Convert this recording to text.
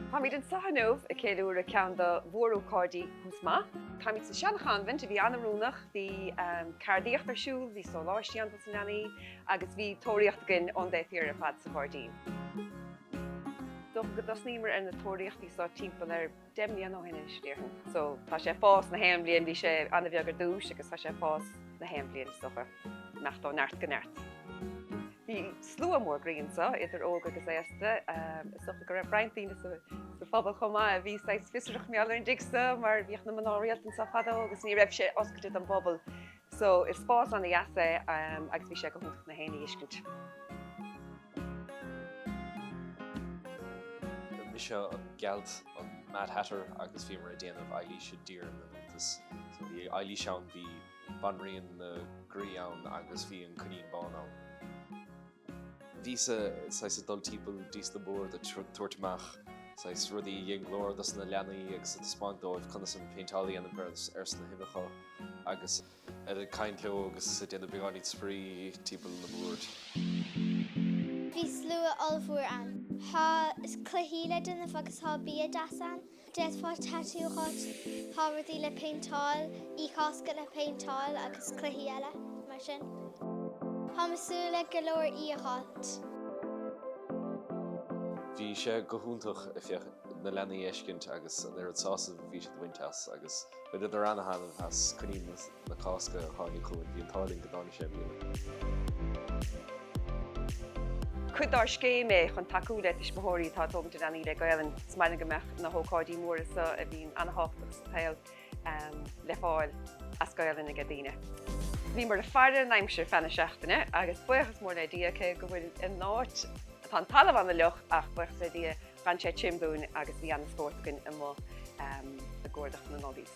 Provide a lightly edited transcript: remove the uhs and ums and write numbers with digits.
Tá míid an sahanmh a céadúair a ceann do mhór ócáidí Tús Maith. Tá míid sa seanachanhaint a bhí anarúnach bhí Cardíocht ar siúl, bhí soláistí an san naí, agus bhí Tóraíocht gin an deireadh fad sa Fheirtéaraigh. Dócha go dosníomar ar na Tóraíochtaí sa timpeall ar 10 bliain ó shuine stíortha. So tá sé fás na haon bliain bhí sé anna bheag ar dúis agus tá sé fás na haon bliain socha meachtá neart go neart. Bhí slua mór griansa idir óga agus aosta, socha go raibh braintín sa phobal chomá a bhí fiosrach meallar an digsa mar bhíoch na manóirialt an sa fada agus ní raibh sé oscailte an phobal. So is spás an iasa agus bhí sé go húntaach na haine iscint. Bhí sé an gealt an Mad Hatter agus bhí mar a déanamh eilíse dír na nótas. So bhí eilíse ann bhí banríon na grí ann agus bhí an cunín bán ann. Bhí sa dul timpeall díos na bór de tuairteach rudí dhéon glór dos na leanaí agus sa spáindóibh chuna san péinteálaí an beirs ar san himmecha agus ar a caint leo agus sa déanamh beánaí sprí timpeall na búirt. Bhí slua olbhúr an. Tá cluhíle duna agus tá bíad dasan. Déad fá Tóraíocht, tá rudí le péinteáil, Cásca le péinteáil agus cluhí eile mar sin. Tá masúla go leor Tóraíocht. Bhí sé go húntaach a bheith na leanaí éiscint agus an ar sása bhí sé bhainteas agus bud idir anna hanamh has cunín na Cásca tháinig chuin bhí an tálainn go dána sé bliana. Chud ar scéime chun takeúla is mothirí tá tógant in aní le gailann smaile go meach na ócáidí mórasa a bhín anhachtach tail le fáil as gailann na gadaine. Bhí mar le fearre naimseir fena seachtaine agus buchas mór le díacha go bhfuil in náit tá talamh an na leoch ach buchas le dia fan sé timbún agus bhí an sport gon i mó a gcórdach na nódís.